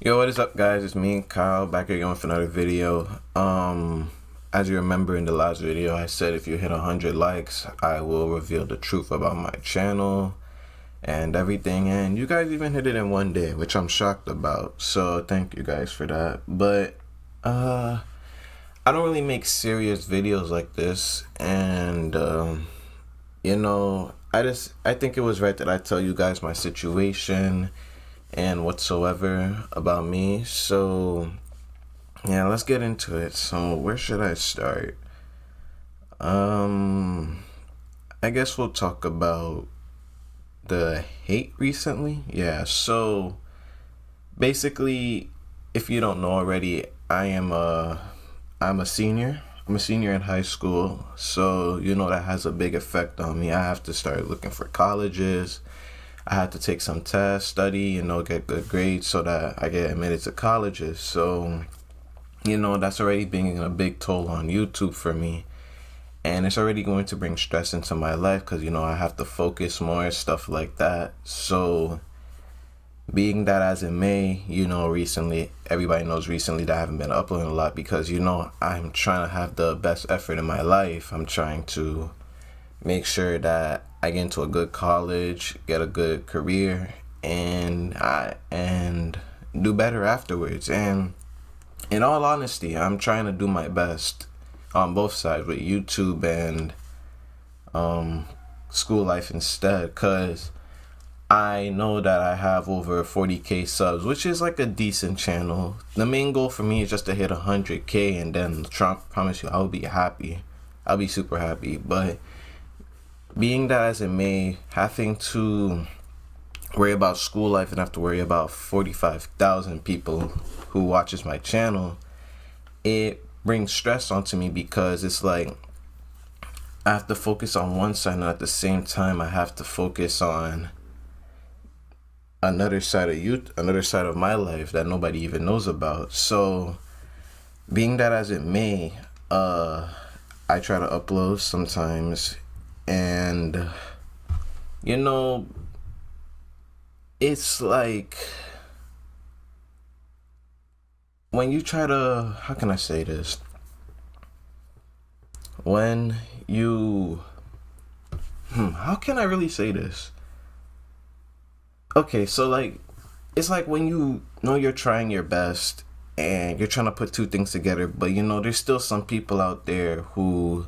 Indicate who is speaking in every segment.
Speaker 1: Yo, what is up, guys? It's me, Kyle, back again with another video. As you remember in the last video, I said if you hit 100 likes, I will reveal the truth about my channel and everything. And you guys even hit it in one day, which I'm shocked about. So thank you guys for that. But I don't really make serious videos like this, and I think it was right that I tell you guys my situation and whatsoever about me. So yeah, let's get into it. So where should I start? I guess we'll talk about the hate recently. Yeah, so basically, if you don't know already, I'm a senior. I'm a senior in high school, so that has a big effect on me. I have to start looking for colleges. I had to take some tests, study, get good grades so that I get admitted to colleges. So, that's already being a big toll on YouTube for me. And it's already going to bring stress into my life because, I have to focus more, stuff like that. So, being that as it may, recently, everybody knows recently that I haven't been uploading a lot because, I'm trying to have the best effort in my life. I'm trying to make sure that I get into a good college, get a good career, and do better afterwards. And in all honesty, I'm trying to do my best on both sides with YouTube and school life instead, because I know that I have over 40k subs, which is like a decent channel. The main goal for me is just to hit 100k, and then promise you I'll be happy. I'll be super happy. But being that as it may, having to worry about school life and have to worry about 45,000 people who watches my channel, it brings stress onto me because it's like I have to focus on one side, and at the same time I have to focus on another side of my life that nobody even knows about. So being that as it may, I try to upload sometimes, and it's like when you try to, how can I say this, when you how can I really say this? Okay, so like, it's like when you know you're trying your best and you're trying to put two things together, but there's still some people out there who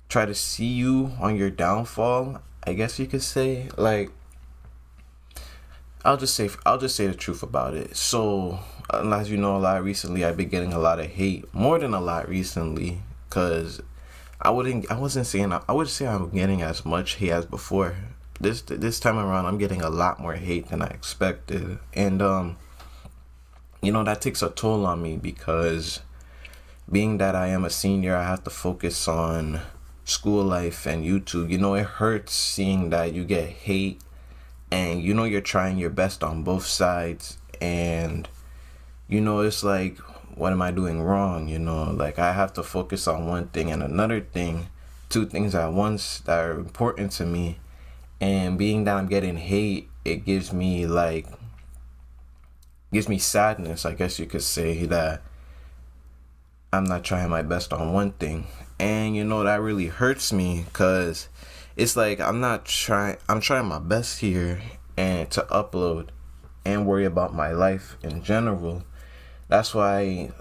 Speaker 1: try to see you on your downfall, I guess you could say. Like, I'll just say the truth about it. So, as you know, a lot recently, I've been getting a lot of hate, more than a lot recently, because I wouldn't say I'm getting as much hate as before. This time around, I'm getting a lot more hate than I expected, and that takes a toll on me because being that I am a senior, I have to focus on school life and YouTube. It hurts seeing that you get hate, and you're trying your best on both sides, and it's like, what am I doing wrong? Like, I have to focus on one thing and another thing, two things at once that are important to me. And being that I'm getting hate, it gives me sadness, I guess you could say, that I'm not trying my best on one thing. And that really hurts me because it's like I'm trying my best here and to upload and worry about my life in general. That's why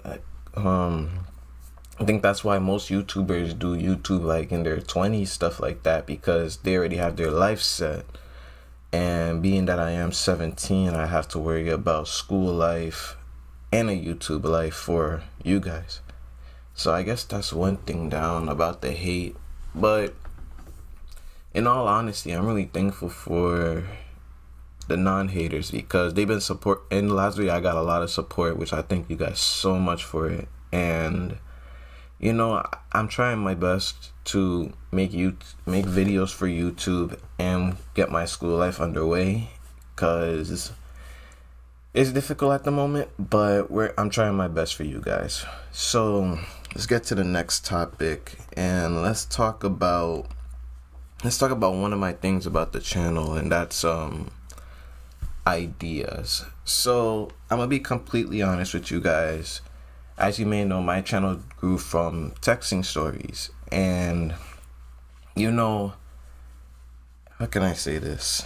Speaker 1: I think that's why most YouTubers do YouTube like in their 20s, stuff like that, because they already have their life set. And being that I am 17, I have to worry about school life and a YouTube life for you guys. So I guess that's one thing down about the hate. But in all honesty, I'm really thankful for the non-haters because they've been support. In the last video, I got a lot of support, which I thank you guys so much for it. And I'm trying my best to make videos for YouTube and get my school life underway, because it's difficult at the moment, but I'm trying my best for you guys. So let's get to the next topic, and let's talk about one of my things about the channel, and that's ideas. So I'm gonna be completely honest with you guys. As you may know, my channel grew from texting stories, and you know, how can I say this?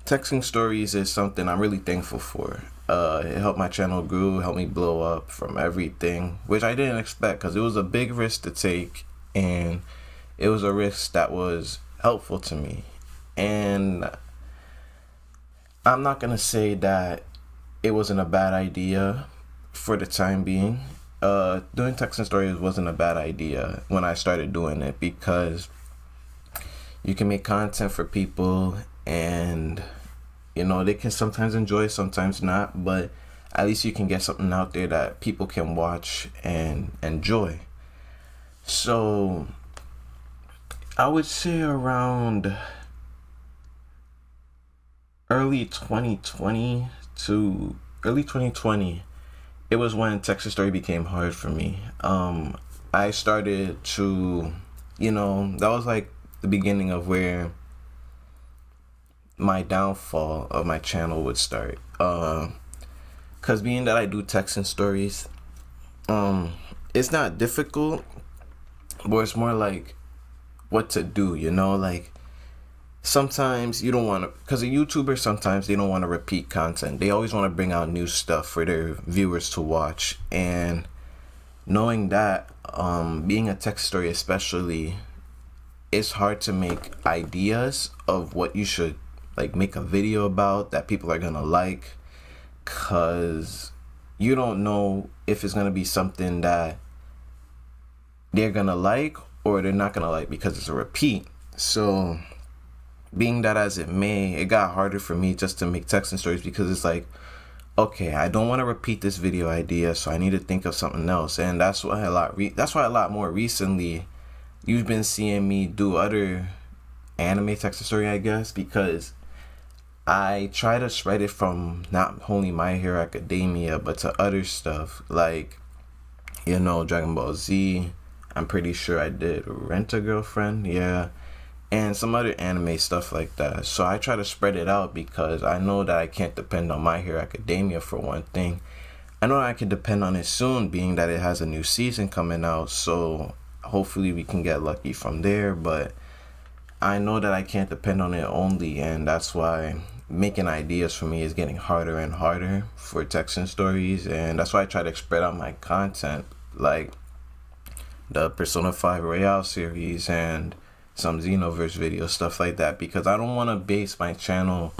Speaker 1: Texting stories is something I'm really thankful for. It helped my channel grow, helped me blow up from everything, which I didn't expect because it was a big risk to take, and it was a risk that was helpful to me. And I'm not gonna say that it wasn't a bad idea for the time being. Doing texting stories wasn't a bad idea when I started doing it because you can make content for people, and they can sometimes enjoy, sometimes not, but at least you can get something out there that people can watch and enjoy. So I would say around early 2020 to early 2020, it was when Texas Story became hard for me. I started to, that was like the beginning of where my downfall of my channel would start. Cause being that I do texting stories, it's not difficult, but it's more like what to do. Like sometimes you don't want to, because a YouTuber, sometimes they don't want to repeat content. They always want to bring out new stuff for their viewers to watch. And knowing that, being a text story especially, it's hard to make ideas of what you should like make a video about that people are gonna like, because you don't know if it's gonna be something that they're gonna like or they're not gonna like because it's a repeat. So being that as it may, it got harder for me just to make texting stories because it's like, okay, I don't want to repeat this video idea, so I need to think of something else. And that's why a lot more recently you've been seeing me do other anime texting story, I guess, because I try to spread it from not only My Hero Academia but to other stuff like Dragon Ball Z. I'm pretty sure I did Rent a Girlfriend, yeah, and some other anime stuff like that. So I try to spread it out because I know that I can't depend on My Hero Academia for one thing. I know I can depend on it soon, being that it has a new season coming out, so hopefully we can get lucky from there, but I know that I can't depend on it only, and that's why making ideas for me is getting harder and harder for texting stories. And that's why I try to spread out my content, like the Persona 5 Royale series and some Xenoverse videos, stuff like that, because I don't want to base my channel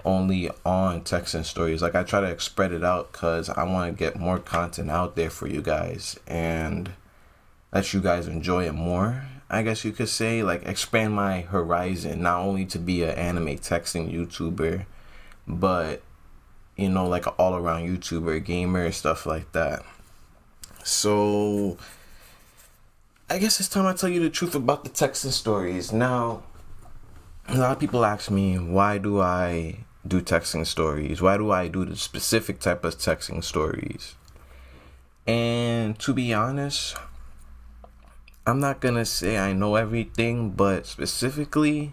Speaker 1: only on texting stories. Like I try to spread it out because I want to get more content out there for you guys and let you guys enjoy it more, I guess you could say. Like expand my horizon, not only to be an anime texting YouTuber, but like an all-around YouTuber, gamer, stuff like that. So I guess it's time I tell you the truth about the texting stories. Now, a lot of people ask me, why do I do texting stories? Why do I do the specific type of texting stories? And to be honest, I'm not gonna say I know everything, but specifically,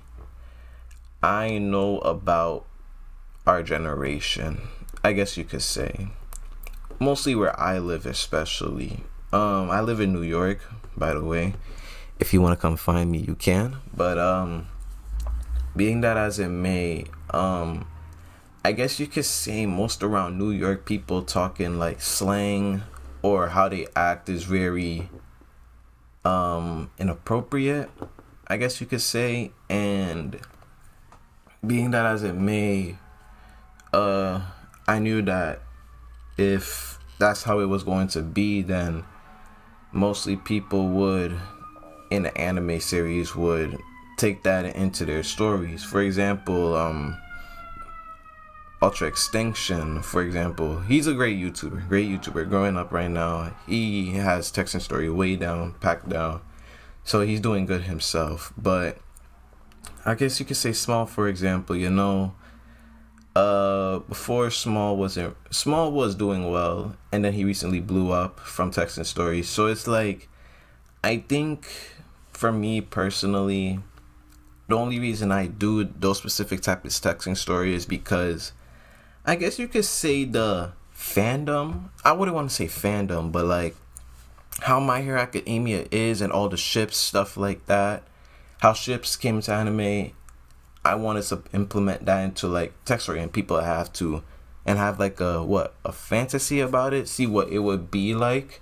Speaker 1: I know about our generation, I guess you could say. Mostly where I live, especially. I live in New York, by the way. If you want to come find me, you can. But being that as it may, I guess you could say most around New York, people talking like slang or how they act is very inappropriate, I guess you could say. And being that as it may, I knew that if that's how it was going to be, then mostly people would in the anime series would take that into their stories. For example, Ultra Extinction, for example, he's a great YouTuber growing up right now. He has texting story way down, packed down, so he's doing good himself. But I guess you could say Small, for example, before Small was doing well, and then he recently blew up from texting stories. So it's like, I think for me personally, the only reason I do those specific type of texting stories is because I guess you could say the fandom. I wouldn't want to say fandom, but like how My Hero Academia is and all the ships, stuff like that. How ships came into anime. I wanted to implement that into like text story, and people have to and have like a fantasy about it, see what it would be like.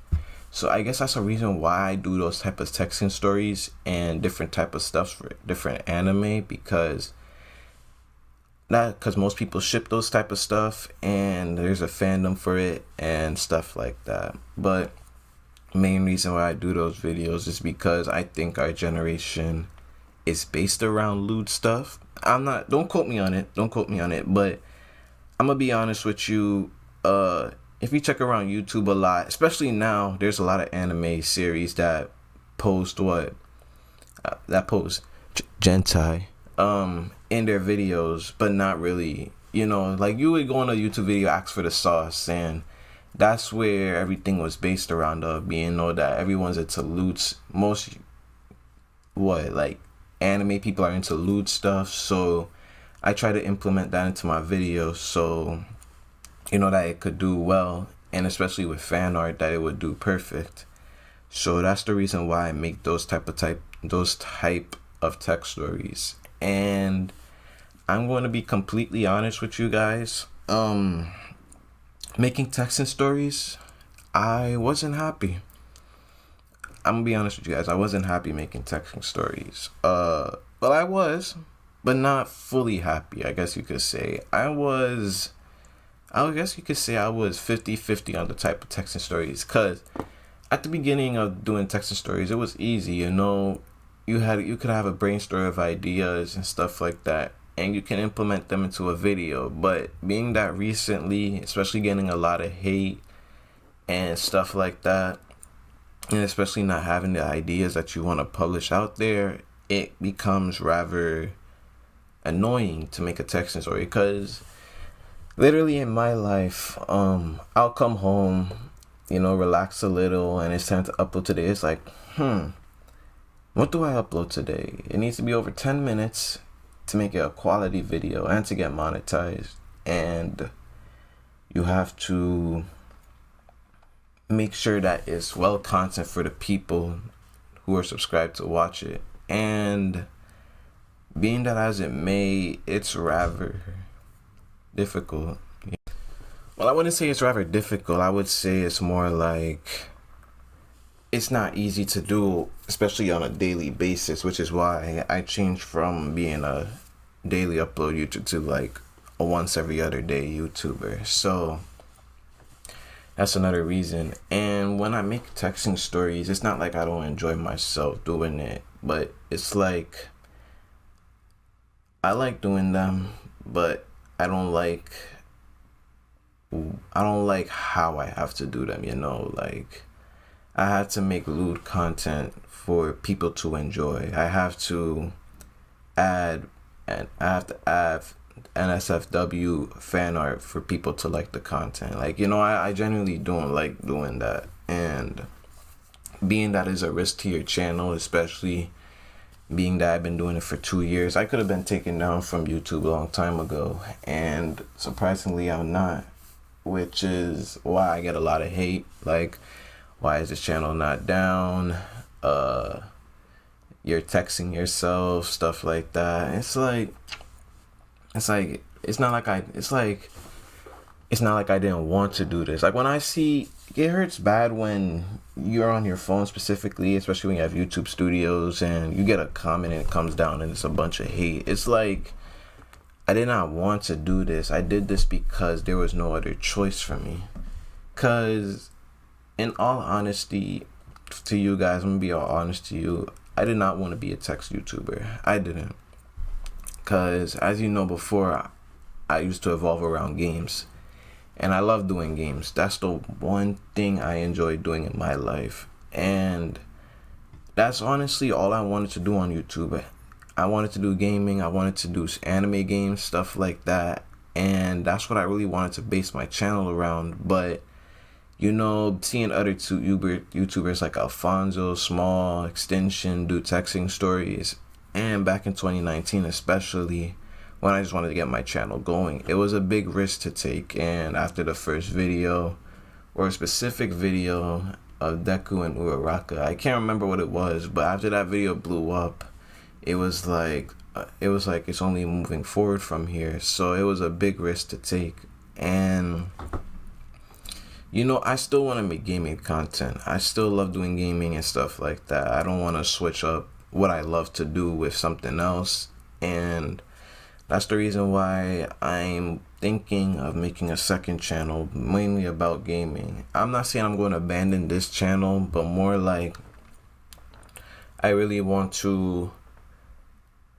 Speaker 1: So I guess that's a reason why I do those type of texting stories and different type of stuff for different anime, because not because most people ship those type of stuff and there's a fandom for it and stuff like that. But main reason why I do those videos is because I think our generation is based around lewd stuff. I'm not, don't quote me on it, but I'm gonna be honest with you. If you check around YouTube a lot, especially now, there's a lot of anime series that post gentai in their videos, but not really. You know, like you would go on a YouTube video, ask for the sauce, and that's where everything was based around being know that everyone's into lewd. Most like anime people are into lewd stuff, so I try to implement that into my videos, so you know that it could do well, and especially with fan art that it would do perfect. So that's the reason why I make those type of text stories. And I'm going to be completely honest with you guys. Making texting stories, I wasn't happy. I'm gonna be honest with you guys. I wasn't happy making texting stories. Well, I was, but not fully happy. I guess you could say I guess you could say I was 50-50 on the type of texting stories, because at the beginning of doing texting stories, it was easy, you know. You could have a brainstorm of ideas and stuff like that, and you can implement them into a video. But being that recently, especially getting a lot of hate and stuff like that, and especially not having the ideas that you want to publish out there, it becomes rather annoying to make a texting story, because literally in my life, I'll come home, you know, relax a little, and it's time to upload today. It's like, what do I upload today? It needs to be over 10 minutes to make it a quality video and to get monetized. And you have to make sure that it's well content for the people who are subscribed to watch it. And being that as it may, it's rather difficult. Well, I wouldn't say it's rather difficult. I would say it's more like it's not easy to do, especially on a daily basis, which is why I changed from being a daily upload YouTuber to like a once every other day YouTuber. So that's another reason. And when I make texting stories, it's not like I don't enjoy myself doing it, but it's like I like doing them, but I don't like how I have to do them, you know. Like I have to make lewd content for people to enjoy. I have to add NSFW fan art for people to like the content. Like, you know, I genuinely don't like doing that. And being that is a risk to your channel, especially being that I've been doing it for 2 years, I could have been taken down from YouTube a long time ago. And surprisingly, I'm not, which is why I get a lot of hate. Like, why is this channel not down? You're texting yourself, stuff like that. It's not like I didn't want to do this. Like when I see, it hurts bad when you're on your phone specifically, especially when you have YouTube studios and you get a comment and it comes down and it's a bunch of hate. It's like, I did not want to do this. I did this because there was no other choice for me. Cause in all honesty to you guys, I'm gonna be all honest to you, I did not want to be a text YouTuber. I didn't. Cause as you know before, I used to evolve around games. And I love doing games. That's the one thing I enjoy doing in my life. And that's honestly all I wanted to do on YouTube. I wanted to do gaming. I wanted to do anime games, stuff like that. And that's what I really wanted to base my channel around. But, you know, seeing other YouTubers like Alfonso, Small, Extension do texting stories, and back in 2019 especially, when I just wanted to get my channel going. It was a big risk to take, and after the first video, or a specific video of Deku and Uraraka, I can't remember what it was, but after that video blew up, it was like it's only moving forward from here. So it was a big risk to take, and you know, I still want to make gaming content. I still love doing gaming and stuff like that. I don't want to switch up what I love to do with something else, and that's the reason why I'm thinking of making a second channel mainly about gaming. I'm not saying I'm going to abandon this channel, but more like I really want to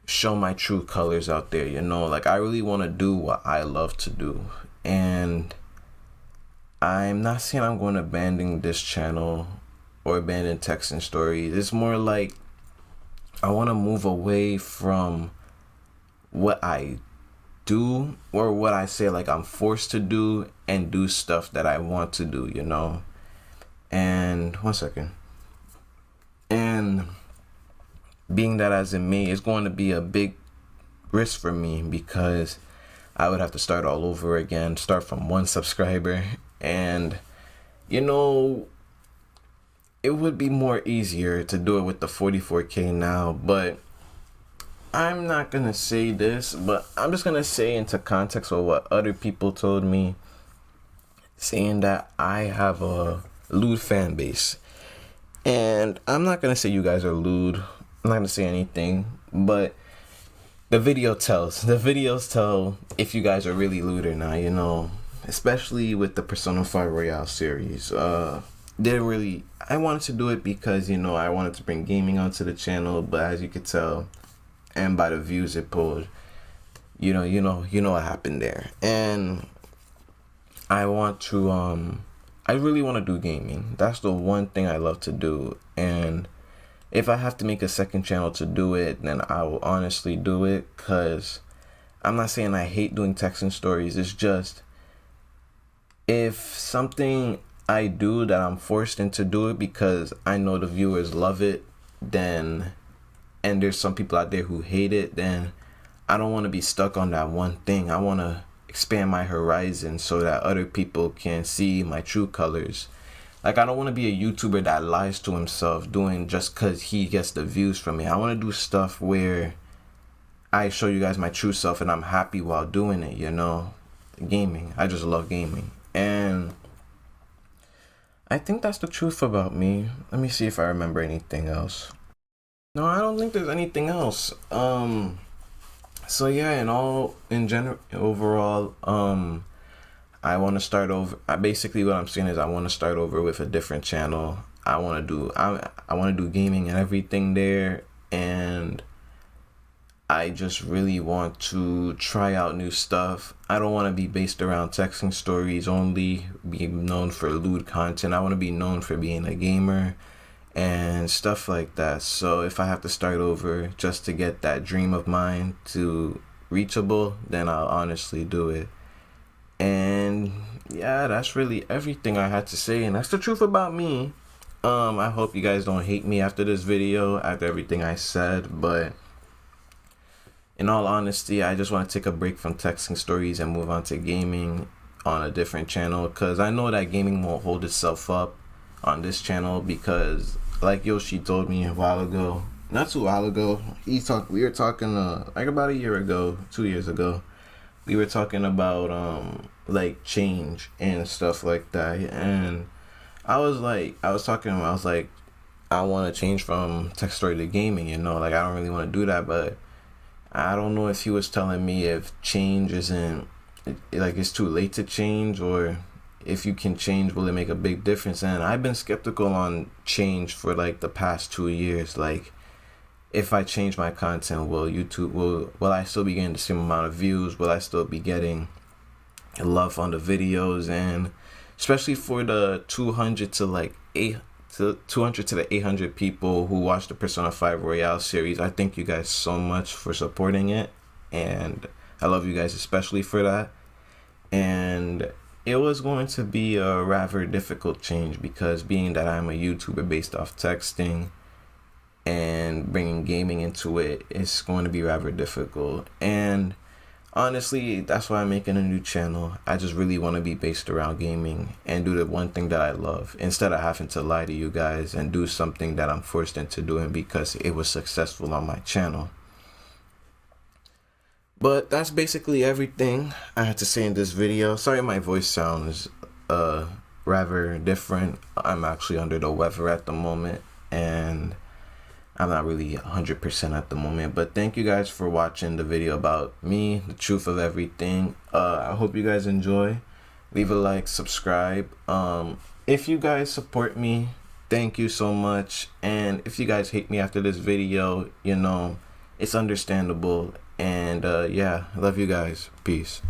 Speaker 1: show my true colors out there, you know? Like, I really want to do what I love to do. And I'm not saying I'm going to abandon this channel or abandon Texan Stories. It's more like I want to move away from what I do, or what I say like I'm forced to do, and do stuff that I want to do, you know? And one second. And being that as in me, it's going to be a big risk for me, because I would have to start all over again, start from 1 subscriber, and you know, it would be more easier to do it with the 44K now. But I'm not gonna say this, but I'm just gonna say into context of what other people told me, saying that I have a lewd fan base. And I'm not gonna say you guys are lewd. I'm not gonna say anything, but the videos tell if you guys are really lewd or not, you know, especially with the Persona 5 Royale series. I wanted to do it because, you know, I wanted to bring gaming onto the channel, but as you could tell, and by the views it pulled, you know what happened there. And I really want to do gaming. That's the one thing I love to do. And if I have to make a second channel to do it, then I will honestly do it, because I'm not saying I hate doing Texan Stories. It's just, if something I do that I'm forced into do it because I know the viewers love it, then, and there's some people out there who hate it, then I don't want to be stuck on that one thing. I want to expand my horizon so that other people can see my true colors. Like, I don't want to be a YouTuber that lies to himself doing just because he gets the views from me. I want to do stuff where I show you guys my true self and I'm happy while doing it, you know? Gaming. I just love gaming. And I think that's the truth about me. Let me see if I remember anything else. No, I don't think there's anything else. So yeah, overall, I want to start over. Basically what I'm saying is I want to start over with a different channel. I want to do gaming and everything there, and I just really want to try out new stuff. I don't want to be based around Texan Stories only, be known for lewd content. I want to be known for being a gamer and stuff like that. So if I have to start over just to get that dream of mine to reachable, then I'll honestly do it. And yeah, that's really everything I had to say, and that's the truth about me. I hope you guys don't hate me after this video, after everything I said, but in all honesty, I just want to take a break from Texan Stories and move on to gaming on a different channel, because I know that gaming won't hold itself up on this channel, because like Yoshi told me a while ago, not too while ago, we were talking like about a year ago, 2 years ago, we were talking about like change and stuff like that, and I was like, I was like, I want to change from Text Story to gaming, you know, like I don't really want to do that, but I don't know if he was telling me if change isn't, like it's too late to change, or if you can change, will it make a big difference? And I've been skeptical on change for like the past 2 years. Like, if I change my content, will I still be getting the same amount of views? Will I still be getting love on the videos? And especially for the 200 to the 800 people who watched the Persona 5 Royale series, I thank you guys so much for supporting it, and I love you guys especially for that. And it was going to be a rather difficult change, because being that I'm a YouTuber based off texting and bringing gaming into it, it's going to be rather difficult. And Honestly, that's why I'm making a new channel. I just really want to be based around gaming and do the one thing that I love instead of having to lie to you guys and do something that I'm forced into doing because it was successful on my channel. But that's basically everything I had to say in this video. Sorry my voice sounds rather different. I'm actually under the weather at the moment and I'm not really 100% at the moment, but thank you guys for watching the video about me, the truth of everything. I hope you guys enjoy. Leave a like, subscribe. If you guys support me, thank you so much. And if you guys hate me after this video, you know, it's understandable. And yeah, I love you guys. Peace.